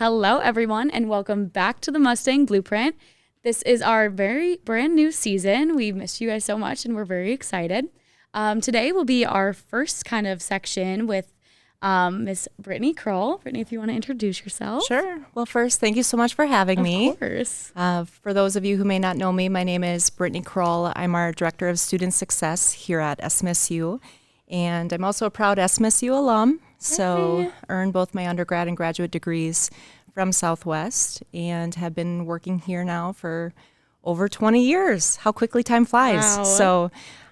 Hello, everyone, and welcome back to the Mustang Blueprint. This is our very brand new season. We missed you guys so much, and we're very excited. Today will be our first kind of section with Miss Brittany Krull. Brittany, if you want to introduce yourself. Sure. Well, first, thank you so much for having me. Of course. For those of you who may not know me, my name is Brittany Krull. I'm our Director of Student Success here at SMSU, and I'm also a proud SMSU alum. So earned both my undergrad and graduate degrees from Southwest and have been working here now for over 20 years. How quickly time flies. Wow. So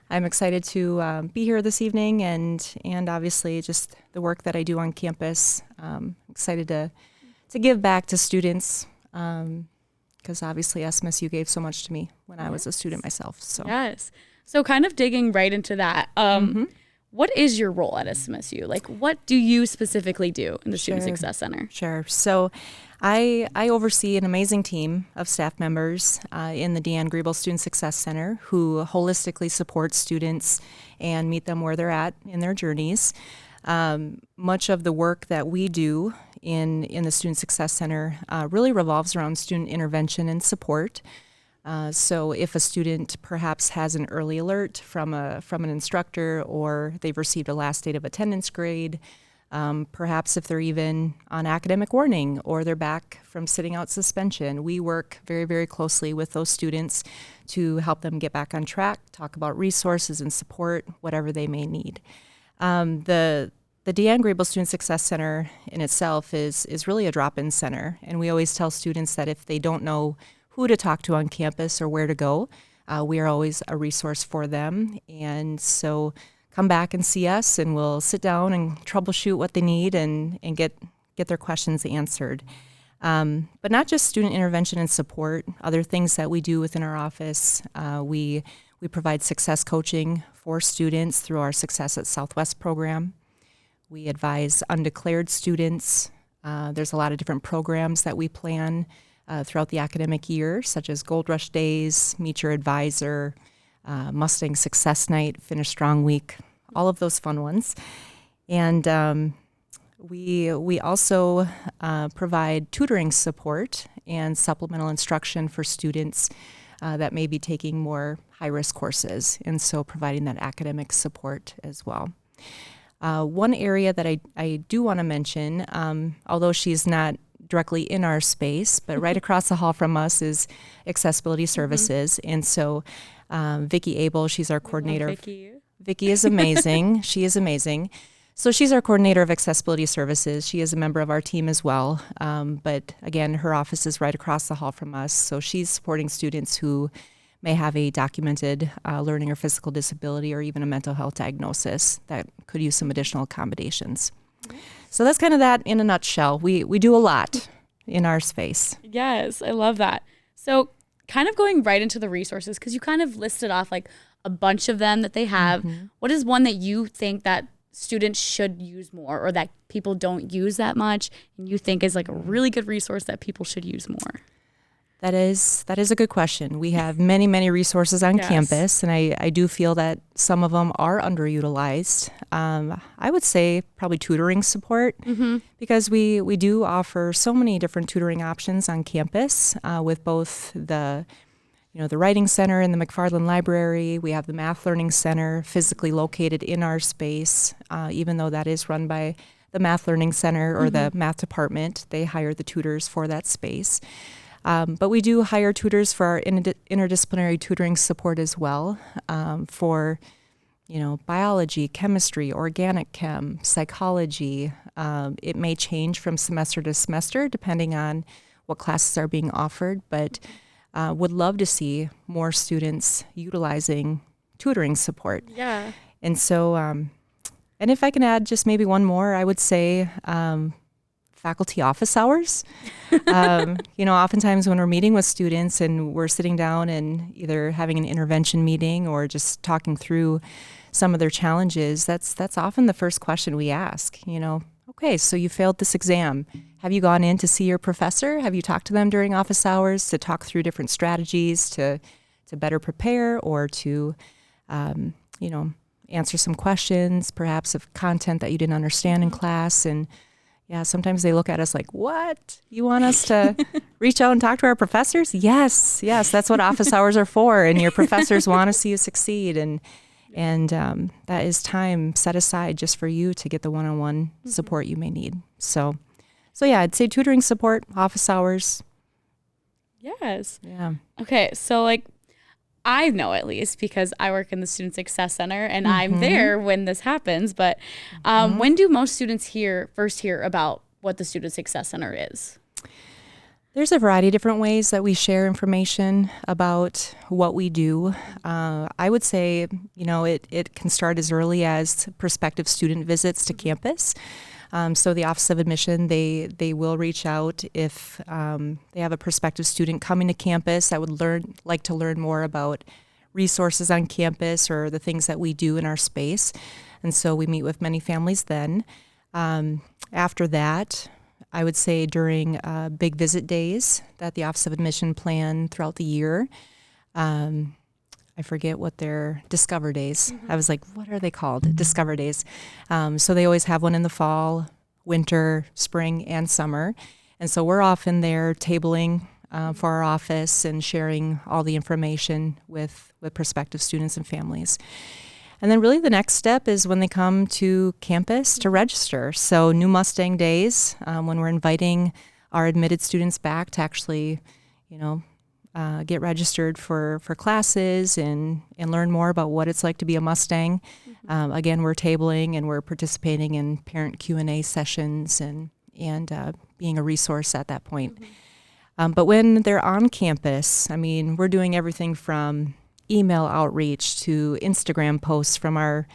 I'm excited to be here this evening and obviously just the work that I do on campus. Excited to give back to students because obviously SMSU gave so much to me when I was a student myself. So Yes. So kind of digging right into that. What is your role at SMSU? Like, what do you specifically do in the Student Success Center? Sure. So I oversee an amazing team of staff members in the Deanne Griebel Student Success Center who holistically support students and meet them where they're at in their journeys. Much of the work that we do in the Student Success Center really revolves around student intervention and support. So if a student perhaps has an early alert from an instructor, or they've received a last date of attendance grade, perhaps if they're even on academic warning or they're back from sitting out suspension, we work very, very closely with those students to help them get back on track, talk about resources and support, whatever they may need. The Deanne Griebel Student Success Center in itself is really a drop-in center, and we always tell students that if they don't know who to talk to on campus or where to go, we are always a resource for them. And so come back and see us, and we'll sit down and troubleshoot what they need and get their questions answered. But not just student intervention and support, other things that we do within our office. We provide success coaching for students through our Success at Southwest program. We advise undeclared students. There's a lot of different programs that we plan throughout the academic year, such as Gold Rush Days, Meet Your Advisor, Mustang Success Night, Finish Strong Week, all of those fun ones. And we also provide tutoring support and supplemental instruction for students that may be taking more high-risk courses, and so providing that academic support as well. One area that I do want to mention, although she's not directly in our space, but right across the hall from us is Accessibility Services. And so Vicki Abel, she's our coordinator. Vicki is amazing. She is amazing. So she's our coordinator of Accessibility Services. She is a member of our team as well. But again, her office is right across the hall from us. So she's supporting students who may have a documented learning or physical disability or even a mental health diagnosis that could use some additional accommodations. So that's kind of that in a nutshell. We do a lot in our space. Yes, I love that. So kind of going right into the resources, because you kind of listed off like a bunch of them that they have. What is one that you think that students should use more, or that people don't use that much, and you think is like a really good resource that people should use more? That is a good question. We have many, many resources on campus, and I do feel that some of them are underutilized. I would say probably tutoring support, because we do offer so many different tutoring options on campus with both the Writing Center and the McFarland Library. We have the Math Learning Center physically located in our space, even though that is run by the Math Learning Center or the math department. They hire the tutors for that space. But we do hire tutors for our interdisciplinary tutoring support as well, for, biology, chemistry, organic chem, psychology. It may change from semester to semester depending on what classes are being offered, but would love to see more students utilizing tutoring support. Yeah. And so, and if I can add just maybe one more, I would say faculty office hours. Oftentimes when we're meeting with students and we're sitting down and either having an intervention meeting or just talking through some of their challenges, that's often the first question we ask. Okay, so you failed this exam. Have you gone in to see your professor? Have you talked to them during office hours to talk through different strategies to better prepare, or to answer some questions, perhaps of content that you didn't understand in class? And Yeah, sometimes they look at us like, what? You want us to reach out and talk to our professors? Yes, that's what office hours are for. And your professors want to see you succeed. And that is time set aside just for you to get the one-on-one support you may need. So yeah, I'd say tutoring support, office hours. Yes. Yeah. Okay, so like I know at least because I work in the Student Success Center and I'm there when this happens. But when do most students first hear about what the Student Success Center is? There's a variety of different ways that we share information about what we do. I would say, it can start as early as prospective student visits to campus. So the Office of Admission, they will reach out if they have a prospective student coming to campus that would like to learn more about resources on campus or the things that we do in our space. And so we meet with many families then. After that, I would say during big visit days that the Office of Admission plan throughout the year. I forget what their Discover Days. I was like, what are they called? Discover Days. So they always have one in the fall, winter, spring, and summer. And so we're often there tabling for our office and sharing all the information with prospective students and families. And then really the next step is when they come to campus to register. So New Mustang Days, when we're inviting our admitted students back to actually, get registered for classes and learn more about what it's like to be a Mustang. Again, we're tabling and we're participating in parent Q&A sessions and being a resource at that point. But when they're on campus, we're doing everything from email outreach to Instagram posts from our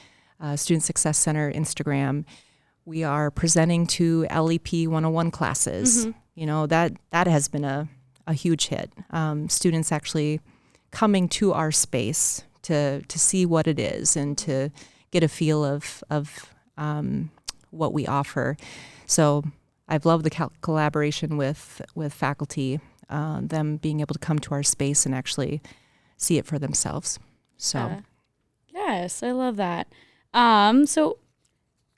Student Success Center Instagram. We are presenting to LEP 101 classes. That has been a huge hit. Students actually coming to our space to see what it is and to get a feel of what we offer. So I've loved the collaboration with faculty, them being able to come to our space and actually see it for themselves. So, yes, I love that. So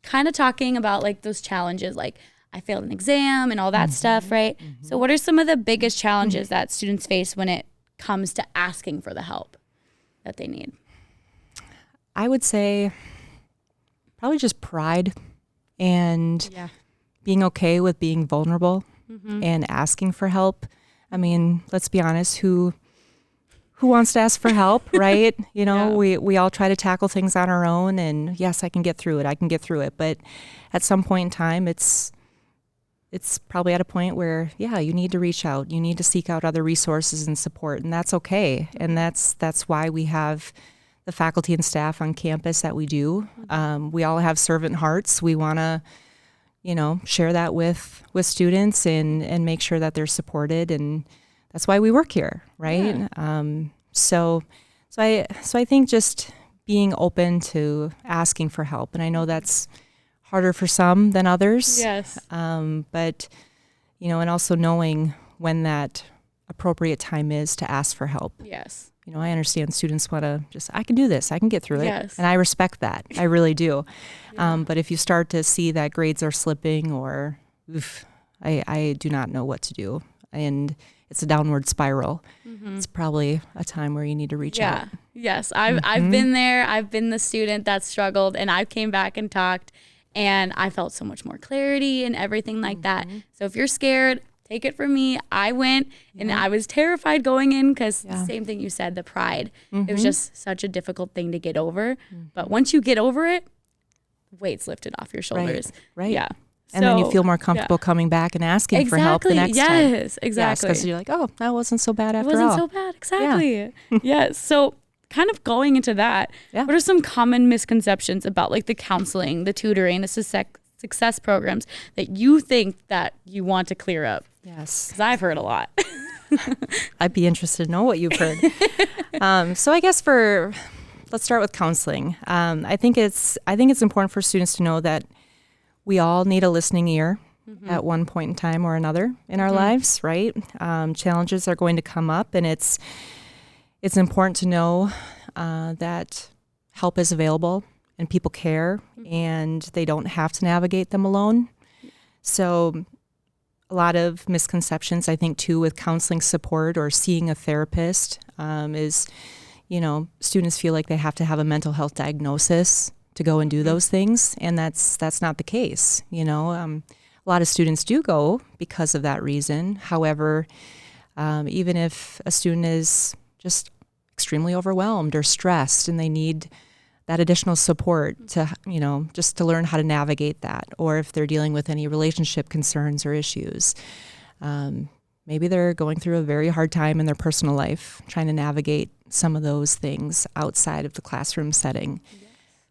kind of talking about like those challenges, like I failed an exam and all that stuff, right? So what are some of the biggest challenges that students face when it comes to asking for the help that they need? I would say probably just pride and being okay with being vulnerable and asking for help. Let's be honest, who wants to ask for help, right? We all try to tackle things on our own, and yes, I can get through it. But at some point in time, it's probably at a point where, you need to reach out. You need to seek out other resources and support, and that's okay. And that's why we have the faculty and staff on campus that we do. We all have servant hearts. We want to, share that with students and make sure that they're supported, and that's why we work here, right? Yeah. So I think just being open to asking for help, and I know that's harder for some than others. Yes. But and also knowing when that appropriate time is to ask for help. Yes. I understand students want to I can do this, I can get through it. Yes. And I respect that. I really do. But if you start to see that grades are slipping or, I do not know what to do. And it's a downward spiral. It's probably a time where you need to reach out. Yes. I've been there. I've been the student that struggled, and I came back and talked, and I felt so much more clarity and everything like that. So if you're scared, take it from me. I went and I was terrified going in because same thing you said, the pride. It was just such a difficult thing to get over. But once you get over it, weight's lifted off your shoulders. Right. Yeah. And then you feel more comfortable coming back and asking for help the next time. Yes, exactly. Because you're like, oh, that wasn't so bad after all. It wasn't so bad. Exactly. Yes. So kind of going into that, what are some common misconceptions about like the counseling, the tutoring, the success programs that you think that you want to clear up? Yes. Because I've heard a lot. I'd be interested to know what you've heard. So I guess let's start with counseling. I think it's important for students to know that we all need a listening ear at one point in time or another in our lives, right? Challenges are going to come up, and it's important to know that help is available and people care, and they don't have to navigate them alone. So a lot of misconceptions, I think, too, with counseling support or seeing a therapist is, students feel like they have to have a mental health diagnosis to go and do those things, and that's not the case. A lot of students do go because of that reason. However, even if a student is just extremely overwhelmed or stressed and they need that additional support to, just to learn how to navigate that, or if they're dealing with any relationship concerns or issues. Maybe they're going through a very hard time in their personal life, trying to navigate some of those things outside of the classroom setting.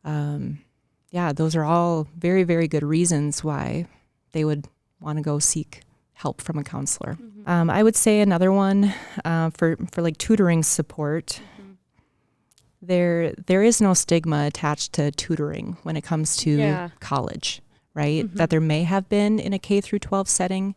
Those are all very, very good reasons why they would want to go seek help from a counselor. I would say another one for like tutoring support. There is no stigma attached to tutoring when it comes to college, right? That there may have been in a K through 12 setting.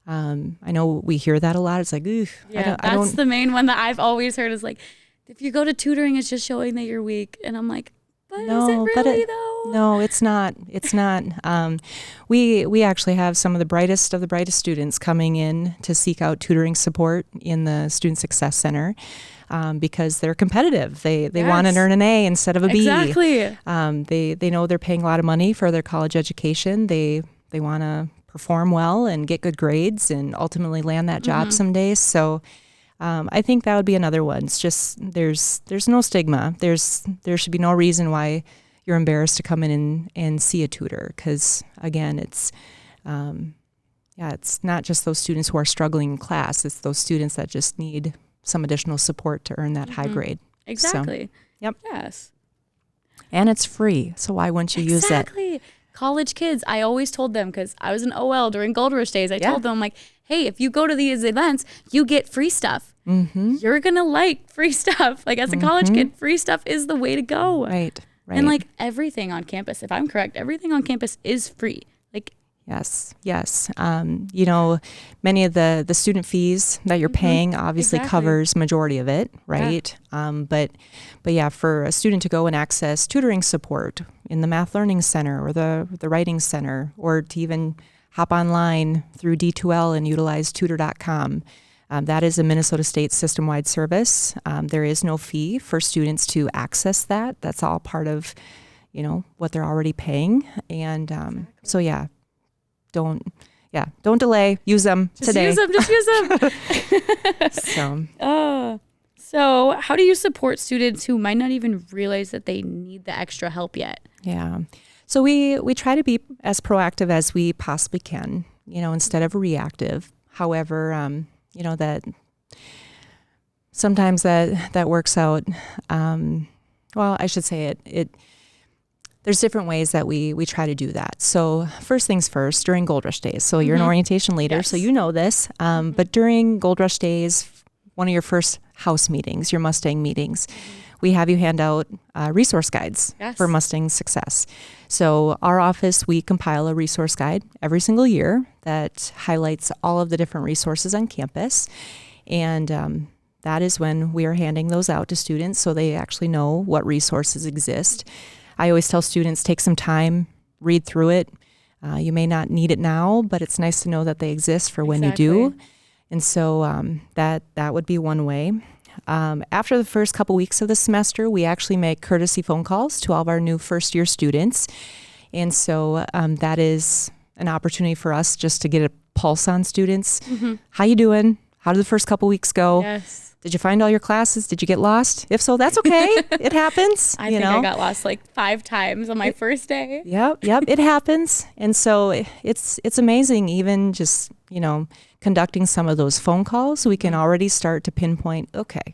I know we hear that a lot. It's like, ooh, that's the main one that I've always heard is like, if you go to tutoring, it's just showing that you're weak. And I'm like, but is it really though? No, it's not. It's not. We actually have some of the brightest students coming in to seek out tutoring support in the Student Success Center. Because they're competitive. They want to earn an A instead of a B. Exactly. They know they're paying a lot of money for their college education. They want to perform well and get good grades and ultimately land that job someday. So I think that would be another one. It's just there's no stigma. There should be no reason why you're embarrassed to come in and see a tutor, because again, it's not just those students who are struggling in class. It's those students that just need some additional support to earn that high grade. Exactly. So, yep. Yes. And it's free, so why wouldn't you use that? Exactly. College kids, I always told them, because I was an OL during Gold Rush days, I told them, like, hey, if you go to these events, you get free stuff. You're going to like free stuff. Like, as a college kid, free stuff is the way to go. Right. And, like, everything on campus, if I'm correct, everything on campus is free. Like, Yes. Many of the student fees that you're paying obviously covers majority of it, right? Yeah. But yeah, for a student to go and access tutoring support in the Math Learning Center or the Writing Center, or to even hop online through D2L and utilize tutor.com, that is a Minnesota State system-wide service. There is no fee for students to access that. That's all part of, what they're already paying. And so, yeah. Don't delay. Use them today. Just use them. So how do you support students who might not even realize that they need the extra help yet? Yeah. So we try to be as proactive as we possibly can, instead of reactive. However, that sometimes that works out. I should say it there's different ways that we try to do that. So first things first, during Gold Rush days. So you're an orientation leader, so you know this. But during Gold Rush days, one of your first house meetings, your Mustang meetings, we have you hand out resource guides for Mustang success. So our office, we compile a resource guide every single year that highlights all of the different resources on campus. And that is when we are handing those out to students so they actually know what resources exist. I always tell students, take some time, read through it. You may not need it now, but it's nice to know that they exist for when you do. And so that would be one way. After the first couple weeks of the semester, we actually make courtesy phone calls to all of our new first-year students. And so that is an opportunity for us just to get a pulse on students. How you doing? How did the first couple weeks go? Yes. Did you find all your classes? Did you get lost? If so, that's okay. It happens. I think I got lost like 5 times on my first day. Yep, it happens. And so it's amazing, even just, conducting some of those phone calls, we can already start to pinpoint, okay,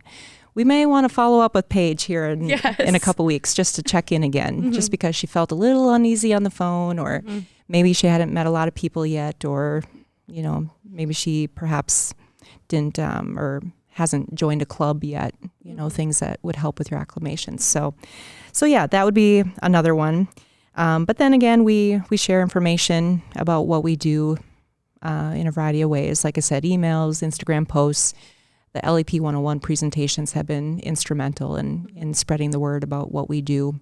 we may want to follow up with Paige here in a couple weeks just to check in again, just because she felt a little uneasy on the phone, or maybe she hadn't met a lot of people yet, or, maybe she perhaps didn't or hasn't joined a club yet, things that would help with your acclimation. So yeah, that would be another one. But then again, we share information about what we do in a variety of ways. Like I said, emails, Instagram posts. The LEP 101 presentations have been instrumental in spreading the word about what we do.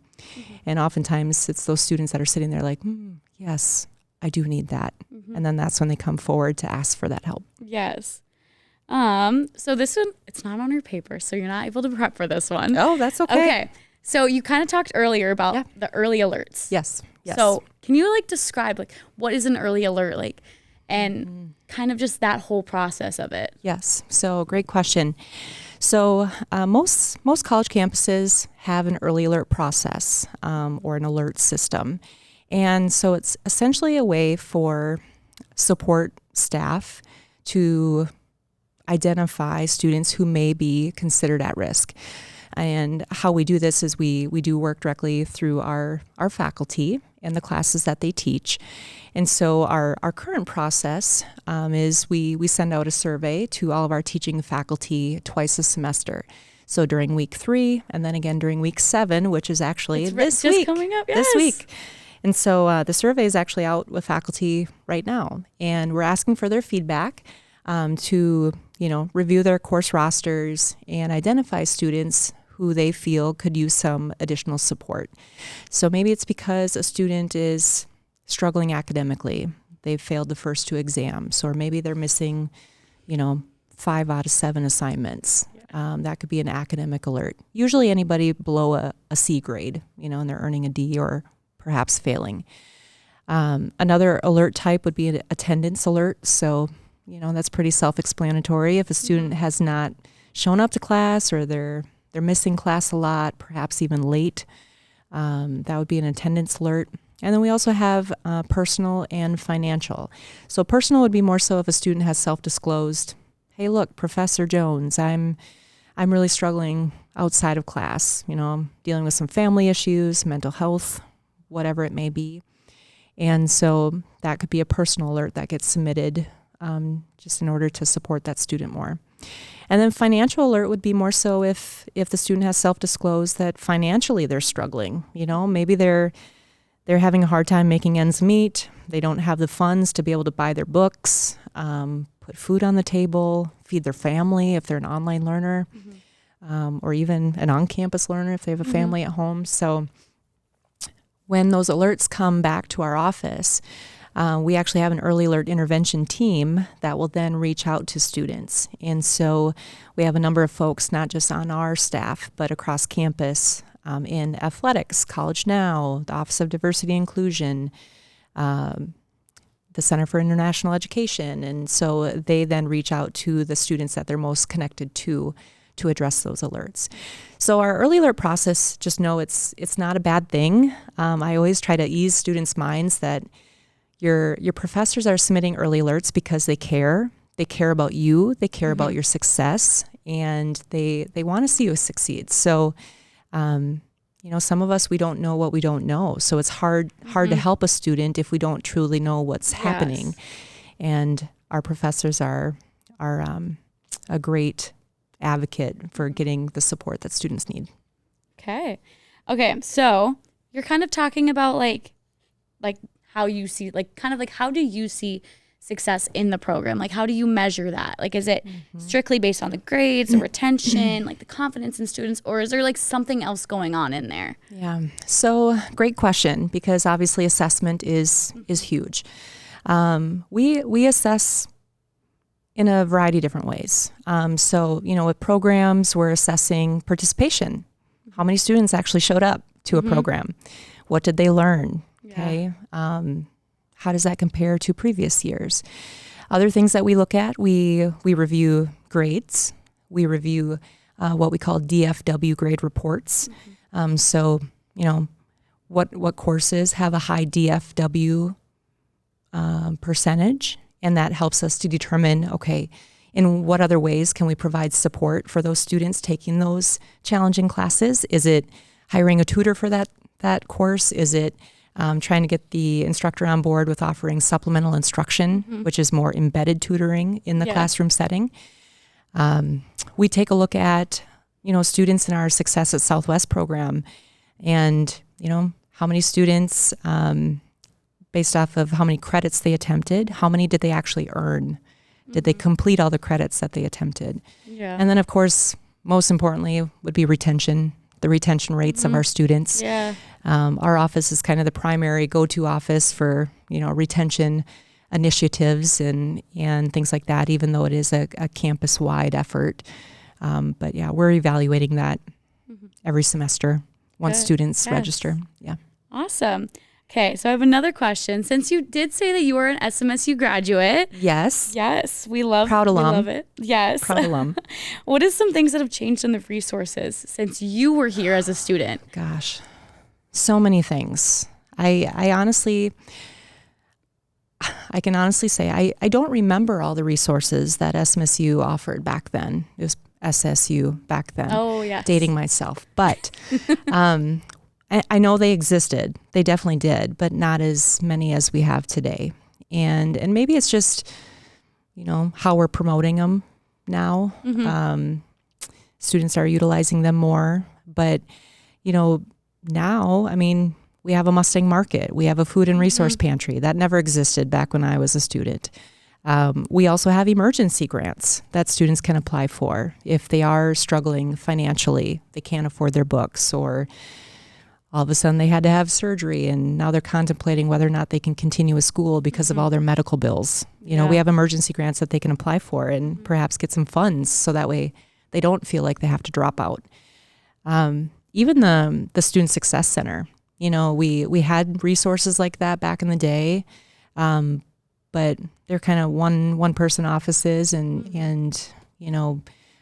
And oftentimes it's those students that are sitting there like, yes, I do need that. And then that's when they come forward to ask for that help. Yes. So this one, it's not on your paper, so you're not able to prep for this one. Oh, that's okay. Okay. So you kind of talked earlier about the early alerts. Yes. Yes. So can you like describe like what is an early alert like and kind of just that whole process of it? Yes. So great question. So most college campuses have an early alert process or an alert system. And so it's essentially a way for support staff to identify students who may be considered at risk. And how we do this is we do work directly through our faculty and the classes that they teach. And so our current process is we send out a survey to all of our teaching faculty twice a semester. So during week 3 and then again during week 7, which is actually this week. Coming up, this week. And so the survey is actually out with faculty right now. And we're asking for their feedback to, review their course rosters and identify students who they feel could use some additional support. So maybe it's because a student is struggling academically. They've failed the first 2 exams, or maybe they're missing, 5 out of 7 assignments. That could be an academic alert. Usually anybody below a C grade, and they're earning a D or perhaps failing. Another alert type would be an attendance alert. So, that's pretty self-explanatory. If a student has not shown up to class or they're missing class a lot, perhaps even late, that would be an attendance alert. And then we also have personal and financial. So personal would be more so if a student has self-disclosed, hey, look, Professor Jones, I'm really struggling outside of class. I'm dealing with some family issues, mental health, whatever it may be. And so that could be a personal alert that gets submitted just in order to support that student more. And then financial alert would be more so if the student has self-disclosed that financially they're struggling. Maybe they're having a hard time making ends meet. They don't have the funds to be able to buy their books, put food on the table, feed their family if they're an online learner, or even an on-campus learner if they have a family at home. So when those alerts come back to our office, we actually have an early alert intervention team that will then reach out to students. And so we have a number of folks, not just on our staff, but across campus in athletics, College Now, the Office of Diversity and Inclusion, the Center for International Education. And so they then reach out to the students that they're most connected to address those alerts. So our early alert process, just know it's not a bad thing. I always try to ease students' minds that your professors are submitting early alerts because they care. They care about you. They care about your success, and they want to see you succeed. So, some of us, we don't know what we don't know. So it's hard to help a student if we don't truly know what's happening. And our professors are a great advocate for getting the support that students need. Okay. So you're kind of talking about like how you see, like kind of like how do you see success in the program? Like how do you measure that? Like is it strictly based on the grades, the retention, like the confidence in students, or is there like something else going on in there? Yeah. So great question, because obviously assessment is huge. We assess in a variety of different ways. So, with programs, we're assessing participation. How many students actually showed up to a program? What did they learn? Okay. How does that compare to previous years? Other things that we look at, we review grades. We review what we call DFW grade reports. So, what courses have a high DFW percentage? And that helps us to determine, okay, in what other ways can we provide support for those students taking those challenging classes? Is it hiring a tutor for that course? Is it trying to get the instructor on board with offering supplemental instruction, which is more embedded tutoring in the classroom setting? We take a look at, students in our Success at Southwest program and, how many students, based off of how many credits they attempted, how many did they actually earn? Did they complete all the credits that they attempted? Yeah. And then, of course, most importantly would be retention. the retention rates of our students. Yeah. Our office is kind of the primary go-to office for, retention initiatives and things like that, even though it is a campus-wide effort. But yeah, we're evaluating that every semester once students register. Yeah. Awesome. Okay, so I have another question. Since you did say that you are an SMSU graduate. Yes. Yes, we love Proud alum. We love it. Yes. Proud alum. What is some things that have changed in the resources since you were here as a student? Gosh, so many things. I can honestly say I don't remember all the resources that SMSU offered back then. It was SSU back then. Oh, yes. Dating myself. But I know they existed. They definitely did, but not as many as we have today. And maybe it's just, how we're promoting them now. Students are utilizing them more. But, now, we have a Mustang Market. We have a food and resource pantry. That never existed back when I was a student. We also have emergency grants that students can apply for if they are struggling financially. They can't afford their books, or all of a sudden they had to have surgery and now they're contemplating whether or not they can continue with school because of all their medical bills. We have emergency grants that they can apply for and perhaps get some funds so that way they don't feel like they have to drop out. Even the Student Success Center, we had resources like that back in the day, but they're kind of one person offices and a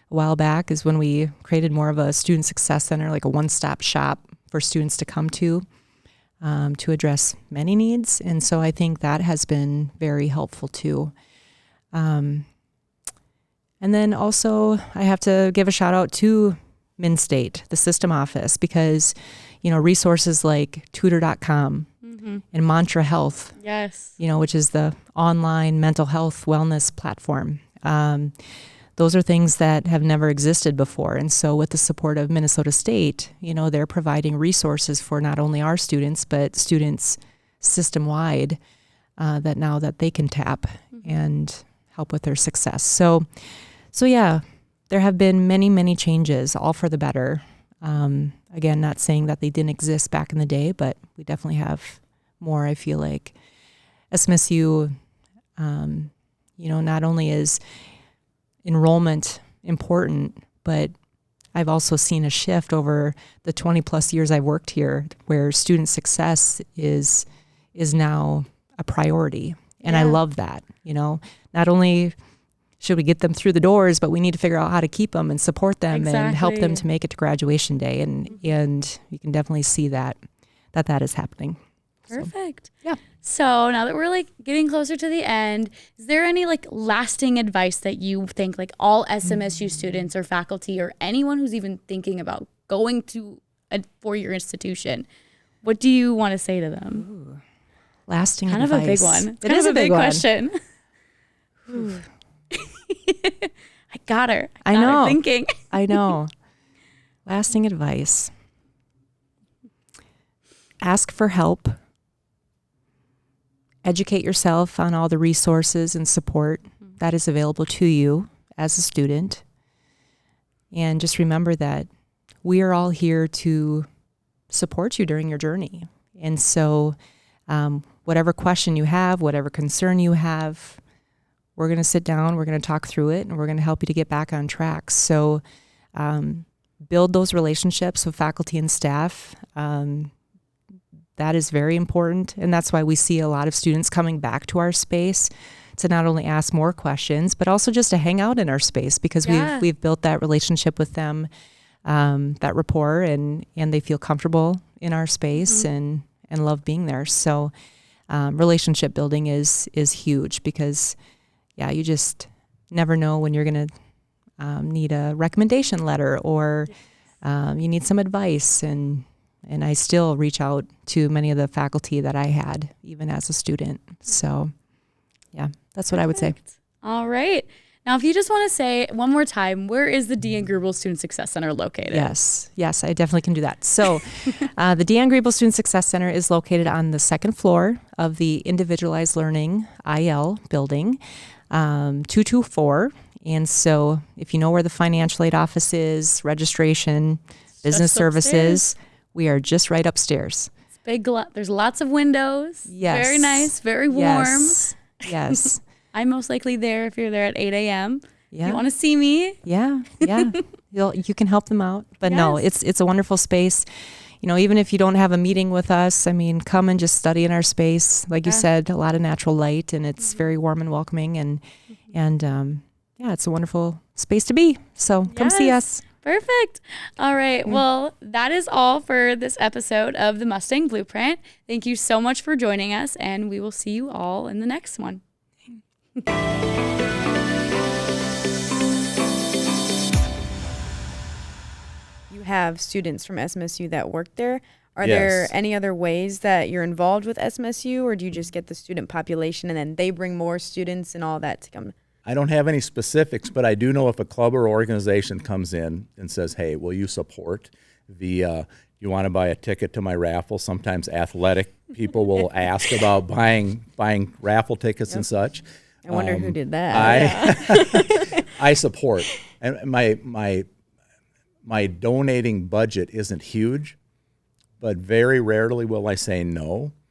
while back is when we created more of a Student Success Center, like a one-stop shop for students to come to address many needs. And so I think that has been very helpful too. And then also I have to give a shout out to MnState, the system office, because, resources like tutor.com and Mantra Health, yes, which is the online mental health wellness platform. Those are things that have never existed before. And so with the support of Minnesota State, they're providing resources for not only our students, but students system-wide that they can tap and help with their success. So yeah, there have been many, many changes, all for the better. Again, not saying that they didn't exist back in the day, but we definitely have more, I feel like. SMSU, not only is enrollment important, but I've also seen a shift over the 20 plus years I've worked here where student success is now a priority. And I love that, not only should we get them through the doors, but we need to figure out how to keep them and support them and help them to make it to graduation day. And you can definitely see that is happening. Perfect. So, yeah. So now that we're getting closer to the end, is there any lasting advice that you think all SMSU students or faculty or anyone who's even thinking about going to a four-year institution, what do you want to say to them? Ooh, lasting kind advice. Kind of a big one. It is a big question. I got her. I know. Her thinking. I know. Lasting advice. Ask for help. Educate yourself on all the resources and support that is available to you as a student. And just remember that we are all here to support you during your journey. And so whatever question you have, whatever concern you have, we're going to sit down, we're going to talk through it, and we're going to help you to get back on track. So build those relationships with faculty and staff. That is very important, and that's why we see a lot of students coming back to our space to not only ask more questions, but also just to hang out in our space because we've built that relationship with them, that rapport, and they feel comfortable in our space and love being there. So relationship building is huge because, you just never know when you're going to need a recommendation letter or you need some advice, and I still reach out to many of the faculty that I had, even as a student. So, that's what I would say. All right. Now, if you just want to say one more time, where is the Deanne Grubel Student Success Center located? Yes, I definitely can do that. So, the Deanne Grubel Student Success Center is located on the second floor of the Individualized Learning IL building, 224 And so if you know where the financial aid office is, registration, business services, we are just right upstairs. It's big. There's lots of windows. Yes. Very nice. Very warm. Yes. Yes. I'm most likely there if you're there at 8 a.m. Yeah. If you want to see me. Yeah. Yeah. You can help them out. But no, it's a wonderful space. You know, even if you don't have a meeting with us, I mean, come and just study in our space. Like you said, a lot of natural light, and it's very warm and welcoming, and yeah, it's a wonderful space to be. So come see us. Perfect. All right. Well, that is all for this episode of the Mustang Blueprint. Thank you so much for joining us, and we will see you all in the next one. You have students from SMSU that work there. Are there any other ways that you're involved with SMSU, or do you just get the student population and then they bring more students and all that to come? I don't have any specifics, but I do know if a club or organization comes in and says, hey, will you support the, you want to buy a ticket to my raffle? Sometimes athletic people will ask about buying raffle tickets and such. I wonder who did that. I support. And my donating budget isn't huge, but very rarely will I say no.